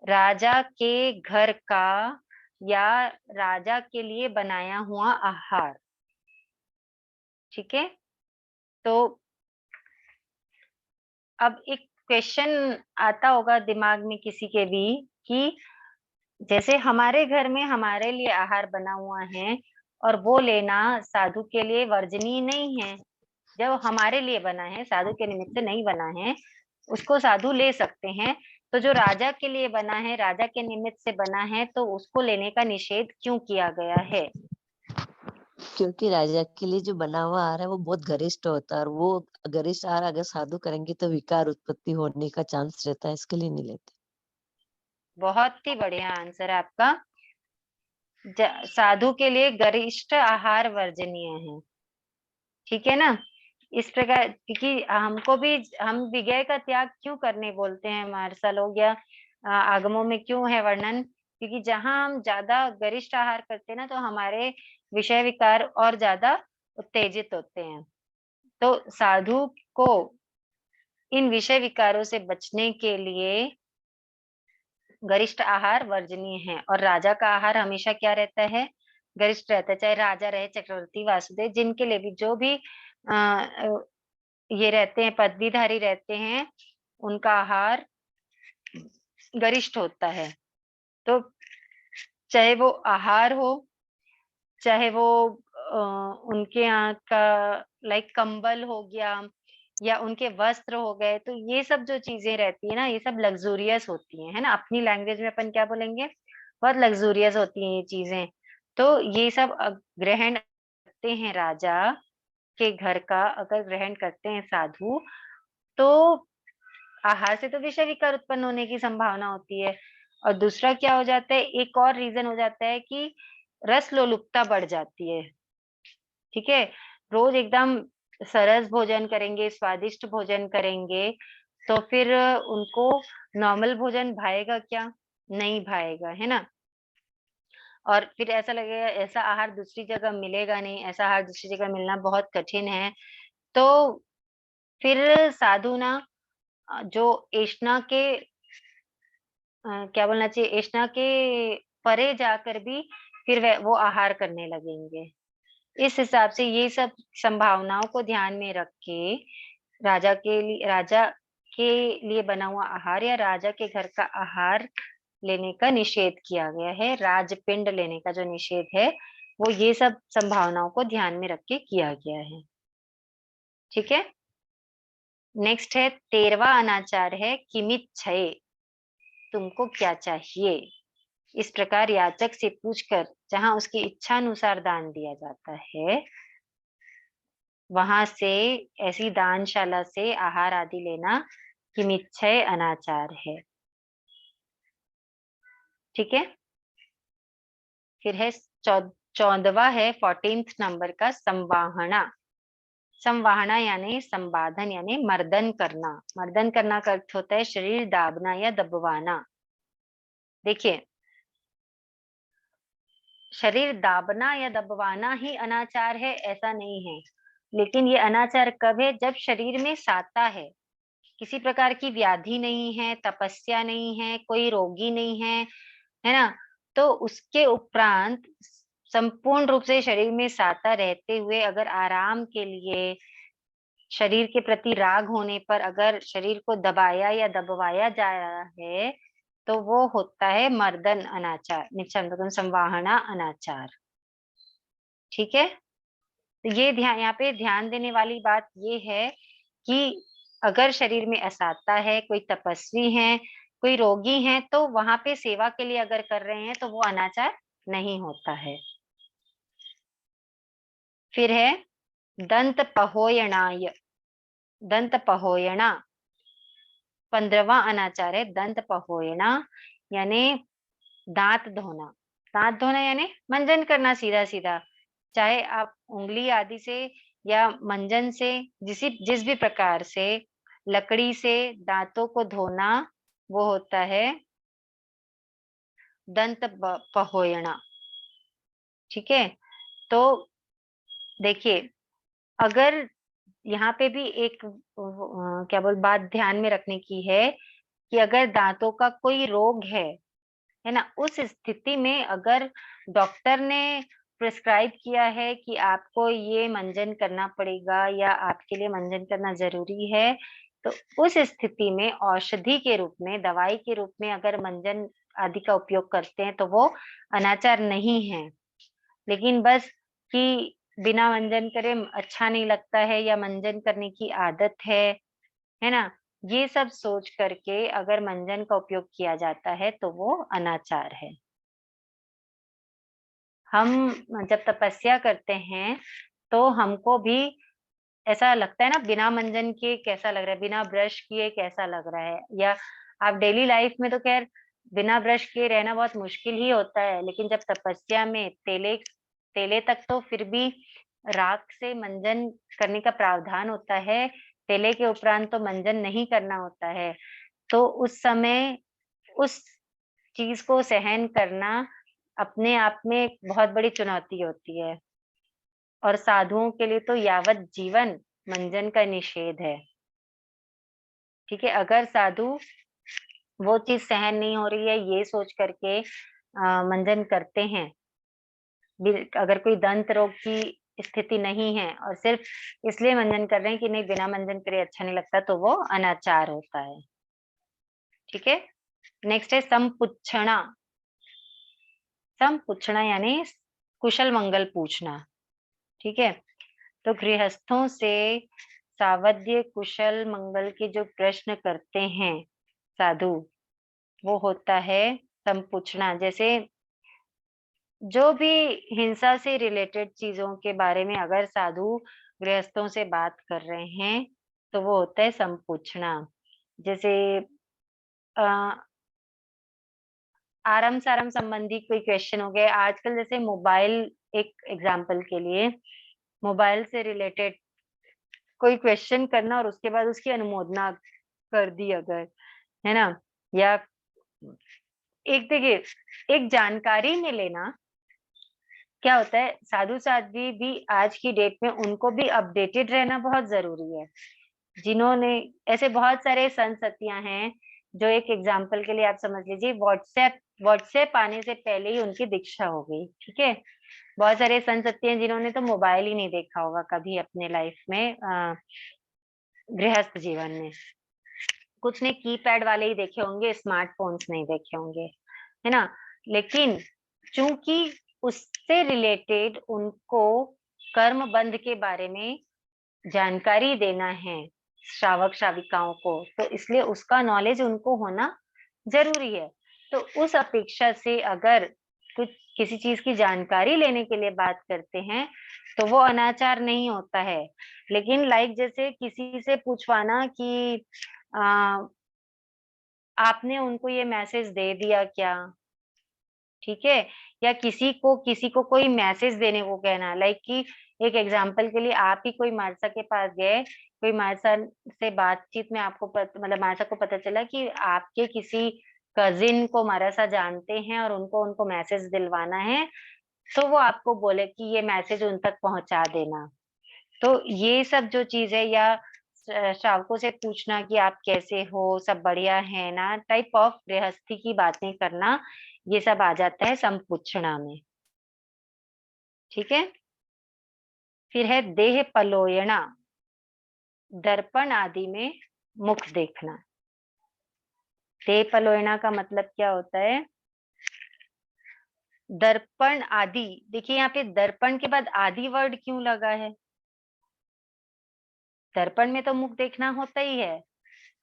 राजा के घर का या राजा के लिए बनाया हुआ आहार। ठीक है। तो अब एक क्वेश्चन आता होगा दिमाग में किसी के भी कि जैसे हमारे घर में हमारे लिए आहार बना हुआ है और वो लेना साधु के लिए वर्जनीय नहीं है। जब हमारे लिए बना है, साधु के निमित्त से नहीं बना है, उसको साधु ले सकते हैं। तो जो राजा के लिए बना है, राजा के निमित्त से बना है, तो उसको लेने का निषेध क्यों किया गया है? क्योंकि राजा के लिए जो बना हुआ आहार है वो बहुत गरिष्ठ होता है, और वो गरिष्ठ आहार अगर साधु करेंगे तो विकार उत्पत्ति होने का चांस रहता है, इसके लिए नहीं लेते। बहुत ही बढ़िया आंसर है आपका। साधु के लिए गरिष्ठ आहार वर्जनीय है। ठीक है ना? इस प्रकार, क्योंकि हमको भी हम विज्ञा का त्याग क्यों करने बोलते हैं महर्षि लोग, या आगमों में क्यों है वर्णन? क्योंकि जहां हम ज्यादा गरिष्ठ आहार करते हैं ना, तो हमारे विषय विकार और ज्यादा उत्तेजित होते हैं। तो साधु को इन विषय विकारों से बचने के लिए गरिष्ठ आहार वर्जनीय है। और राजा का आहार हमेशा क्या रहता है? गरिष्ठ रहता है, चाहे राजा रहे चक्रवर्ती वासुदेव, जिनके लिए भी जो भी ये रहते हैं, पदवीधारी रहते हैं, उनका आहार गरिष्ठ होता है। तो चाहे वो आहार हो, चाहे वो उनके यहाँ का लाइक कंबल हो गया या उनके वस्त्र हो गए, तो ये सब जो चीजें रहती है ना, ये सब लग्जूरियस होती है ना? अपनी लैंग्वेज में अपन क्या बोलेंगे? बहुत लग्जूरियस होती हैं ये चीजें। तो ये सब ग्रहण करते हैं राजा के घर का, अगर ग्रहण करते हैं साधु, तो आहार से तो विषय विकार उत्पन्न होने की संभावना होती है। और दूसरा क्या हो जाता है, एक और रीजन हो जाता है कि रस लोलुपता बढ़ जाती है। ठीक है, रोज एकदम सरस भोजन करेंगे, स्वादिष्ट भोजन करेंगे, तो फिर उनको नॉर्मल भोजन भाएगा क्या? नहीं भाएगा, है ना। और फिर ऐसा लगेगा ऐसा आहार दूसरी जगह मिलेगा नहीं, ऐसा आहार दूसरी जगह मिलना बहुत कठिन है। तो फिर साधु ना जो एष्णा के क्या बोलना चाहिए, एष्णा के परे जाकर भी फिर वो आहार करने लगेंगे। इस हिसाब से ये सब संभावनाओं को ध्यान में रख के राजा के लिए बना हुआ आहार या राजा के घर का आहार लेने का निषेध किया गया है। राजपिंड लेने का जो निषेध है वो ये सब संभावनाओं को ध्यान में रख के किया गया है। ठीक है, नेक्स्ट है 13वां अनाचार है किमिच्छये, तुमको क्या चाहिए। इस प्रकार याचक से पूछकर जहां उसकी इच्छा अनुसार दान दिया जाता है, वहां से ऐसी दानशाला से आहार आदि लेना किमिच्छय अनाचार है। ठीक है, फिर है 14वां है 14th नंबर का संवाहना। संवाहना यानी संबाधन यानी मर्दन करना। मर्दन करना का अर्थ होता है शरीर दाबना या दबवाना। देखिए, शरीर दाबना या दबवाना ही अनाचार है ऐसा नहीं है, लेकिन ये अनाचार कब है? जब शरीर में साता है, किसी प्रकार की व्याधि नहीं है, तपस्या नहीं है, कोई रोगी नहीं है ना, तो उसके उपरांत संपूर्ण रूप से शरीर में साता रहते हुए अगर आराम के लिए शरीर के प्रति राग होने पर अगर शरीर को दबाया या दबवाया जा रहा है, तो वो होता है मर्दन अनाचार, निच्छंदकम संवाहना अनाचार। ठीक है, तो ये ध्यान, यहाँ पे ध्यान देने वाली बात ये है कि अगर शरीर में असाता है, कोई तपस्वी है, कोई रोगी है, तो वहां पे सेवा के लिए अगर कर रहे हैं तो वो अनाचार नहीं होता है। फिर है दंत पहोयणाय, दंत पहोयणा 15वां अनाचार है दंत पहोयणा, यानी दांत धोना। दांत धोना यानी मंजन करना सीधा सीधा, चाहे आप उंगली आदि से या मंजन से, जिस भी प्रकार से लकड़ी से दांतों को धोना, वो होता है दंत पहोयणा। ठीक है, तो देखिए, अगर यहाँ पे भी एक क्या बोल बात ध्यान में रखने की है कि अगर दांतों का कोई रोग है ना, उस स्थिति में अगर डॉक्टर ने प्रिस्क्राइब किया है कि आपको ये मंजन करना पड़ेगा या आपके लिए मंजन करना जरूरी है, तो उस स्थिति में औषधि के रूप में, दवाई के रूप में अगर मंजन आदि का उपयोग करते हैं तो वो अनाचार नहीं है। लेकिन बस कि बिना मंजन करे अच्छा नहीं लगता है या मंजन करने की आदत है ना, ये सब सोच करके अगर मंजन का उपयोग किया जाता है तो वो अनाचार है। हम जब तपस्या करते हैं तो हमको भी ऐसा लगता है ना, बिना मंजन के कैसा लग रहा है, बिना ब्रश किए कैसा लग रहा है, या आप डेली लाइफ में तो खैर बिना ब्रश किए रहना बहुत मुश्किल ही होता है, लेकिन जब तपस्या में तेले तेले तक तो फिर भी राख से मंजन करने का प्रावधान होता है, तेले के उपरांत तो मंजन नहीं करना होता है। तो उस समय उस चीज को सहन करना अपने आप में एक बहुत बड़ी चुनौती होती है, और साधुओं के लिए तो यावत जीवन मंजन का निषेध है। ठीक है, अगर साधु वो चीज सहन नहीं हो रही है ये सोच करके मंजन करते हैं, अगर कोई दंत रोग की स्थिति नहीं है और सिर्फ इसलिए मंजन कर रहे हैं कि नहीं बिना मंजन करे अच्छा नहीं लगता, तो वो अनाचार होता है। ठीक है, नेक्स्ट है संपुच्छना। संपुच्छना यानी कुशल मंगल पूछना। ठीक है, तो गृहस्थों से सावध्य कुशल मंगल के जो प्रश्न करते हैं साधु, वो होता है संपुच्छना। जैसे जो भी हिंसा से रिलेटेड चीजों के बारे में अगर साधु गृहस्थों से बात कर रहे हैं तो वो होता है संपूछना। जैसे आरम सारम संबंधी कोई क्वेश्चन हो गए आजकल, जैसे मोबाइल, एक एग्जांपल के लिए मोबाइल से रिलेटेड कोई क्वेश्चन करना और उसके बाद उसकी अनुमोदना कर दी अगर, है ना, या एक देखिए एक जानकारी में लेना क्या होता है, साधु साध्वी भी आज की डेट में उनको भी अपडेटेड रहना बहुत जरूरी है। जिन्होंने ऐसे बहुत सारे संततियां हैं जो, एक एग्जांपल के लिए आप समझ लीजिए, व्हाट्सएप आने से पहले ही उनकी दीक्षा हो गई, ठीक है। बहुत सारे संततियां जिन्होंने तो मोबाइल ही नहीं देखा होगा कभी अपने लाइफ में, गृहस्थ जीवन में। कुछ ने कीपैड वाले ही देखे होंगे, स्मार्टफोन्स नहीं देखे होंगे, है ना। लेकिन चूंकि उससे रिलेटेड उनको कर्म बंध के बारे में जानकारी देना है श्रावक श्राविकाओं को, तो इसलिए उसका नॉलेज उनको होना जरूरी है। तो उस अपेक्षा से अगर कुछ किसी चीज की जानकारी लेने के लिए बात करते हैं तो वो अनाचार नहीं होता है। लेकिन लाइक जैसे किसी से पूछवाना कि आ, आपने उनको ये मैसेज दे दिया क्या, ठीक है, या किसी को कोई मैसेज देने को कहना, लाइक कि एक एग्जांपल के लिए आप ही कोई मार्सा के पास गए, कोई मार्सा से बातचीत में आपको मतलब मार्सा को पता चला कि आपके किसी कजिन को मार्सा जानते हैं और उनको उनको मैसेज दिलवाना है, तो वो आपको बोले कि ये मैसेज उन तक पहुंचा देना। तो ये सब जो चीज है, या श्रावकों से पूछना कि आप कैसे हो, सब बढ़िया है ना, टाइप ऑफ गृहस्थी की बातें करना, ये सब आ जाता है संपूछना में, ठीक है। फिर है देह पलोयना, दर्पण आदि में मुख देखना। देह पलोयना का मतलब क्या होता है, दर्पण आदि, देखिए यहाँ पे दर्पण के बाद आदि वर्ड क्यों लगा है, दर्पण में तो मुख देखना होता ही है।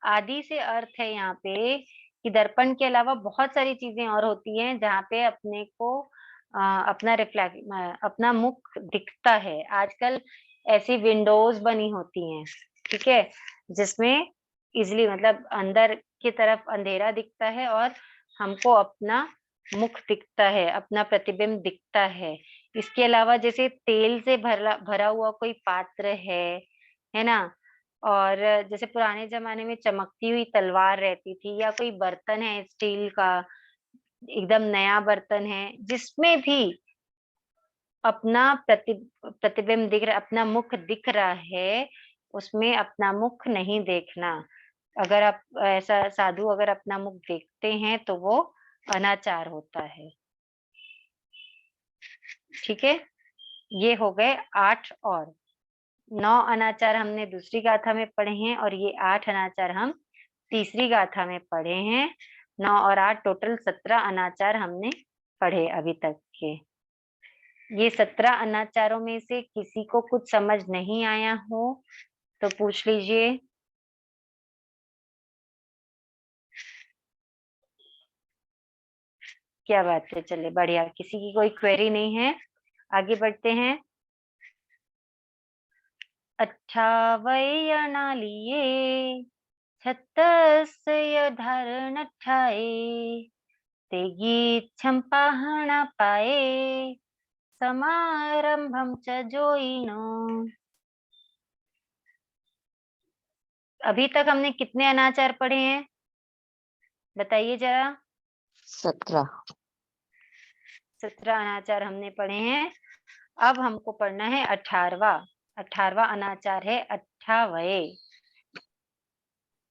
आदि से अर्थ है यहाँ पे कि दर्पण के अलावा बहुत सारी चीजें और होती हैं जहाँ पे अपने को अपना रिफ्लेक्ट अपना मुख दिखता है। आजकल ऐसी विंडोज बनी होती हैं, ठीक है, जिसमें इजिली मतलब अंदर की तरफ अंधेरा दिखता है और हमको अपना मुख दिखता है, अपना प्रतिबिंब दिखता है। इसके अलावा जैसे तेल से भरा भरा हुआ कोई पात्र है ना, और जैसे पुराने जमाने में चमकती हुई तलवार रहती थी, या कोई बर्तन है स्टील का, एकदम नया बर्तन है जिसमें भी अपना प्रतिबिंब दिख रहा, अपना मुख दिख रहा है, उसमें अपना मुख नहीं देखना। अगर आप ऐसा साधु अगर अपना मुख देखते हैं तो वो अनाचार होता है, ठीक है। ये हो गए 8 और 9 अनाचार हमने दूसरी गाथा में पढ़े हैं, और ये 8 अनाचार हम तीसरी गाथा में पढ़े हैं। 9 और 8 टोटल 17 अनाचार हमने पढ़े अभी तक के। ये 17 अनाचारों में से किसी को कुछ समझ नहीं आया हो तो पूछ लीजिए। क्या बात है, चले बढ़िया, किसी की कोई क्वेरी नहीं है, आगे बढ़ते हैं। 58 लिए 36 धारण ठाए, तेगी छंपाहना पाए, समारंभम च जोइनो। अभी तक हमने कितने अनाचार पढ़े हैं बताइए जरा। 17। 17 अनाचार हमने पढ़े हैं। अब हमको पढ़ना है 18वां। 18वां अनाचार है अट्ठावय।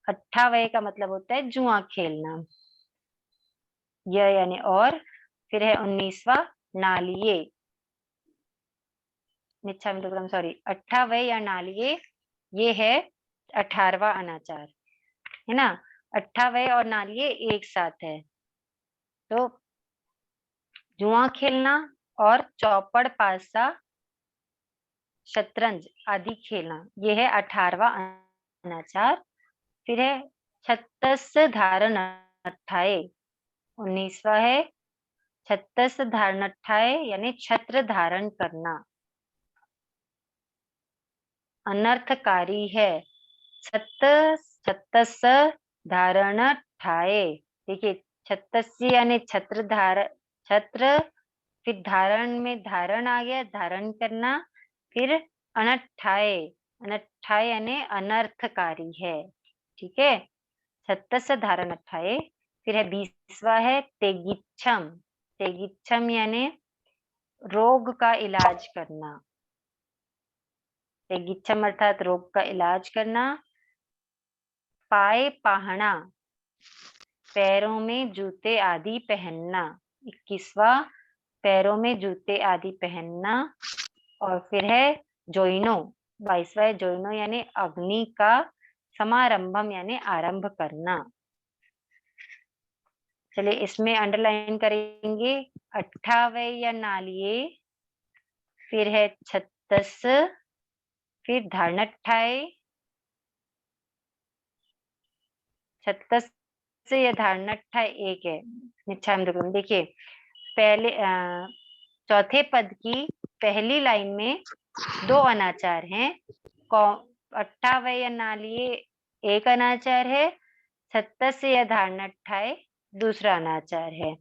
अट्ठावय का मतलब होता है जुआ खेलना, यह यानी और। फिर है 19वां नालिये, मिच्छामिदुक्कड़म सॉरी, अट्ठावय या नालिये, ये है 18वां अनाचार, है ना। अट्ठावय और नालिये एक साथ है, तो जुआ खेलना और चौपड़ पासा शतरंज आदि खेलना, ये है 18वां अनाचार। फिर है 36 धारण अट्ठाए, 19वां है 36 धारण अट्ठाए यानी छत्र धारण करना, अनर्थकारी है। छत्तस धारण ठाए। देखिए छत्तस्य यानी छत्र, फिर धारण में धारण आ गया, धारण करना, फिर अनठाए, अनठाए यानी अनर्थकारी है। ठीक है, छत्तस धारण अठाए। फिर है 20वां है तेगिच्छम। तेगिच्छम यानी रोग का इलाज करना। तेगिच्छम अर्थात रोग का इलाज करना। पाए पहना, पैरों में जूते आदि पहनना। 21वां पैरों में जूते आदि पहनना। और फिर है जोइनो, 22वां है जोइनो यानी अग्नि का समारंभम यानी आरंभ करना। चलिए इसमें अंडरलाइन करेंगे 28वें या नालिये, फिर है छत्तस, फिर धारणठाए, छत्तस से यह धारणठाए एक है। देखिए पहले चौथे पद की पहली लाइन में 2 अनाचार हैं। 28वें या नालिये एक अनाचार है, छत्तस से या धारणठाए दूसरा अनाचार है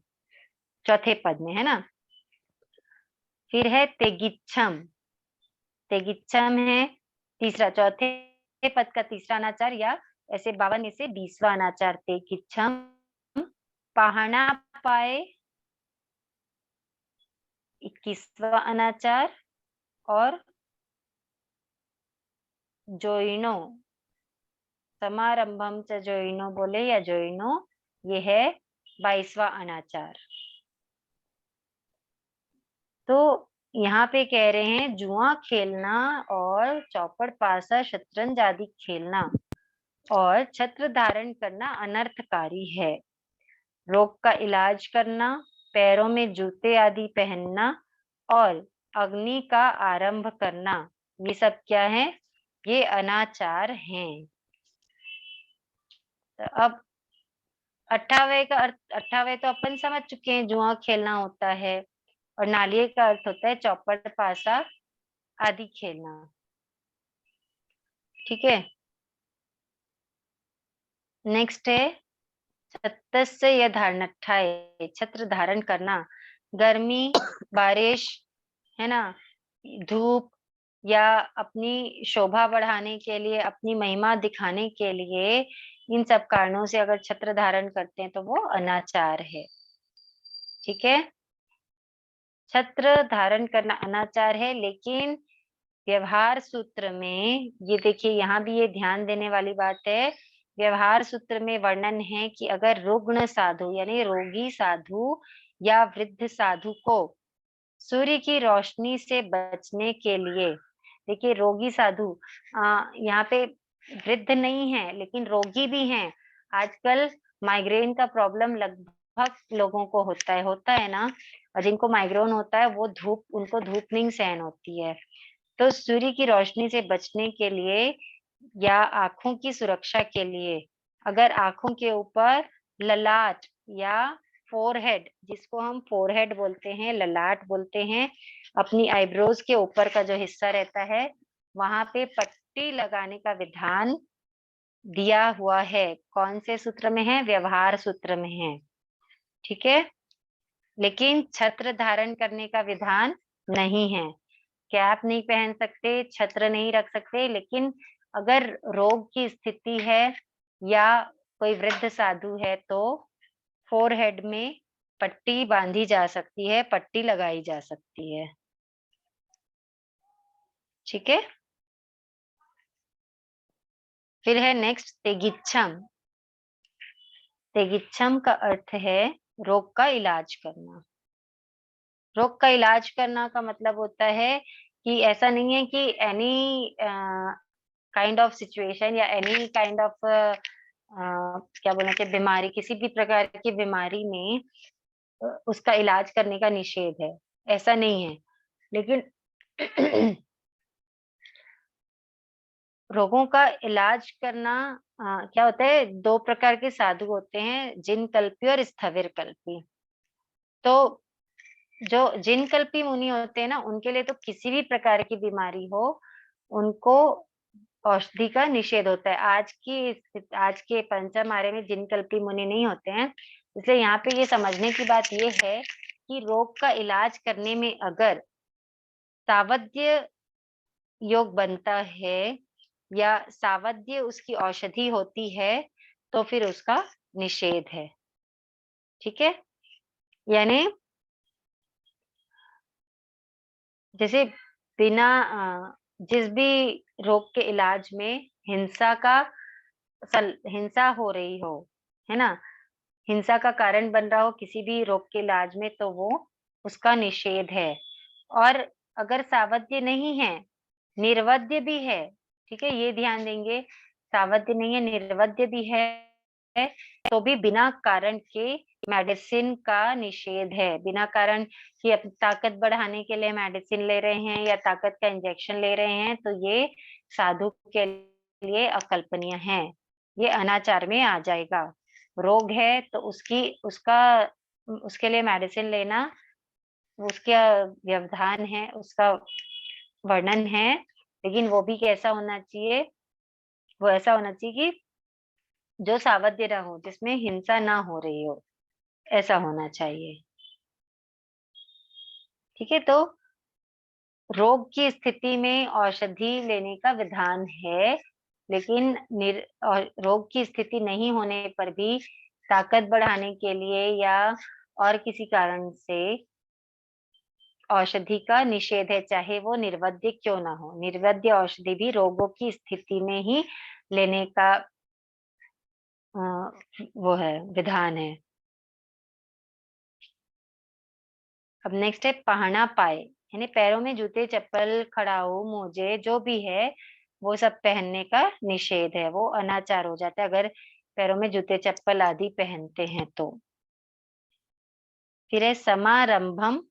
चौथे पद में, है ना। फिर है तेगिच्छम, तेगिच्छम है तीसरा, चौथे पद का तीसरा अनाचार, या ऐसे 52 में से 20वां अनाचार तेगिच्छम। पहना पाए 21वां अनाचार। और जोइनो, समारंभम च जोइनो बोले या जोइनो, ये है 22वां अनाचार। तो यहाँ पे कह रहे हैं जुआ खेलना और चौपड़ पासा शतरंज आदि खेलना और छत्र धारण करना अनर्थकारी है। रोग का इलाज करना, पैरों में जूते आदि पहनना और अग्नि का आरंभ करना, ये सब क्या है? ये अनाचार हैं। तो अब 28वें का अर्थ, 28वें तो अपन समझ चुके हैं, जुआ खेलना होता है, और नालिये का अर्थ होता है चौपड़ पासा आदि खेलना। ठीक है, नेक्स्ट है छत्तस या धारणठाए, छत्र धारण करना। गर्मी, बारिश, है ना, धूप, या अपनी शोभा बढ़ाने के लिए, अपनी महिमा दिखाने के लिए, इन सब कारणों से अगर छत्र धारण करते हैं तो वो अनाचार है। ठीक है, छत्र धारण करना अनाचार है, लेकिन व्यवहार सूत्र में ये देखिए, यहाँ भी ये ध्यान देने वाली बात है। व्यवहार सूत्र में वर्णन है कि अगर रुग्ण साधु यानी रोगी साधु या वृद्ध साधु को सूर्य की रोशनी से बचने के लिए, देखिए रोगी साधु, यहाँ पे वृद्ध नहीं है लेकिन रोगी भी हैं। आजकल माइग्रेन का प्रॉब्लम लगभग लोगों को होता है ना, और जिनको माइग्रेन होता है वो उनको धूप नहीं सहन होती है। तो सूर्य की रोशनी से बचने के लिए या आंखों की सुरक्षा के लिए, अगर आंखों के ऊपर ललाट या फोरहेड, जिसको हम फोरहेड बोलते हैं, ललाट बोलते हैं, अपनी आईब्रोज के ऊपर का जो हिस्सा रहता है, वहां पे पट्टी लगाने का विधान दिया हुआ है। कौन से सूत्र में है? व्यवहार सूत्र में है। ठीक है, लेकिन छत्र धारण करने का विधान नहीं है। कैप नहीं पहन सकते, छत्र नहीं रख सकते, लेकिन अगर रोग की स्थिति है या कोई वृद्ध साधु है तो फोरहेड में पट्टी बांधी जा सकती है, पट्टी लगाई जा सकती है। ठीक है, फिर है नेक्स्ट तेगिच्छम। तेगिच्छम का अर्थ है रोग का इलाज करना। रोग का इलाज करना का मतलब होता है कि ऐसा नहीं है कि एनी काइंड ऑफ सिचुएशन या एनी काइंड ऑफ क्या बोलना चाहिए, बीमारी, किसी भी प्रकार की बीमारी में उसका इलाज करने का निषेध है, ऐसा नहीं है। लेकिन रोगों का इलाज करना क्या होता है, 2 प्रकार के साधु होते हैं, जिन कल्पी और स्थविर कल्पी। तो जो जिन कल्पी मुनि होते हैं ना, उनके लिए तो किसी भी प्रकार की बीमारी हो, उनको औषधि का निषेध होता है। आज के पंचम आर्य में जिन कल्पी मुनि नहीं होते हैं, इसलिए यहाँ पे ये समझने की बात ये है कि रोग का इलाज करने में अगर सावध्य योग बनता है या सावध्य उसकी औषधि होती है तो फिर उसका निषेध है। ठीक है, यानी जैसे बिना जिस भी रोग के इलाज में हिंसा हो रही हो, है ना, हिंसा का कारण बन रहा हो किसी भी रोग के इलाज में, तो वो उसका निषेध है। और अगर सावध्य नहीं है, निर्वध्य भी है, ठीक है, ये ध्यान देंगे, सावध्य नहीं है, निर्वध्य भी है, तो भी बिना कारण के मेडिसिन का निषेध है। बिना कारण कि अपनी ताकत बढ़ाने के लिए मेडिसिन ले रहे हैं या ताकत का इंजेक्शन ले रहे हैं, तो ये साधु के लिए अकल्पनीय है, ये अनाचार में आ जाएगा। रोग है तो उसके लिए मेडिसिन लेना, उसका व्यवधान है, उसका वर्णन है, लेकिन वो भी कैसा होना चाहिए, वो ऐसा होना चाहिए कि जो सावध्य ना हो, जिसमें हिंसा ना हो रही हो, ऐसा होना चाहिए। ठीक है, तो रोग की स्थिति में औषधि लेने का विधान है, लेकिन रोग की स्थिति नहीं होने पर भी ताकत बढ़ाने के लिए या और किसी कारण से औषधि का निषेध है, चाहे वो निर्वध्य क्यों ना हो। निर्वध्य औषधि भी रोगों की स्थिति में ही लेने का वो है, विधान है। अब नेक्स्ट है पहना पाए, यानी पैरों में जूते चप्पल खड़ाऊ मोजे जो भी है वो सब पहनने का निषेध है, वो अनाचार हो जाता है अगर पैरों में जूते चप्पल आदि पहनते हैं तो। फिर है समारंभम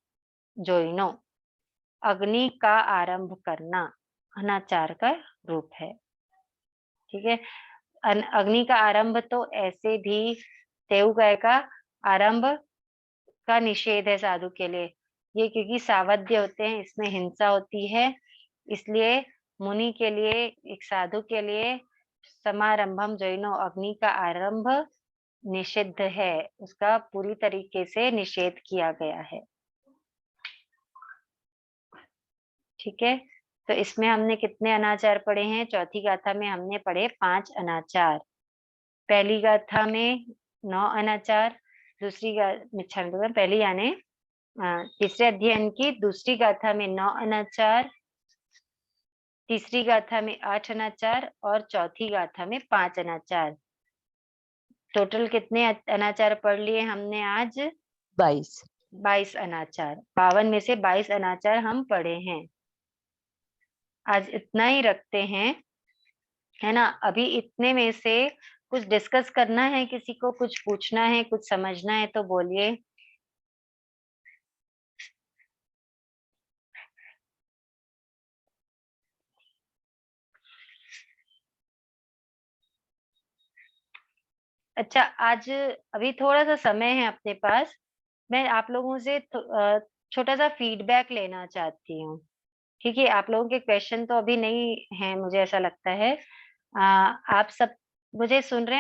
जोइनो, अग्नि का आरंभ करना अनाचार का रूप है। ठीक है, अग्नि का आरंभ तो ऐसे भी देवगाय का आरंभ का निषेध है साधु के लिए, ये क्योंकि सावध्य होते हैं, इसमें हिंसा होती है, इसलिए मुनि के लिए, एक साधु के लिए समारंभम जैनो, अग्नि का आरंभ निषिद्ध है, उसका पूरी तरीके से निषेध किया गया है। ठीक है, तो इसमें हमने कितने अनाचार पढ़े हैं? चौथी गाथा में हमने पढ़े 5 अनाचार, पहली गाथा में 9 अनाचार, पहली यानी तीसरे अध्ययन की दूसरी गाथा में 9 अनाचार, तीसरी गाथा में 8 अनाचार और चौथी गाथा में 5 अनाचार। टोटल कितने अनाचार पढ़ लिए हमने आज? 22 अनाचार। 52 में से 22 अनाचार हम पढ़े हैं। आज इतना ही रखते हैं, है ना। अभी इतने में से कुछ डिस्कस करना है, किसी को कुछ पूछना है, कुछ समझना है तो बोलिए। अच्छा, आज अभी थोड़ा सा समय है अपने पास, मैं आप लोगों से छोटा सा फीडबैक लेना चाहती हूँ। ठीक है, आप लोगों के क्वेश्चन तो अभी नहीं है, मुझे ऐसा लगता है। आप सब मुझे सुन रहे हैं?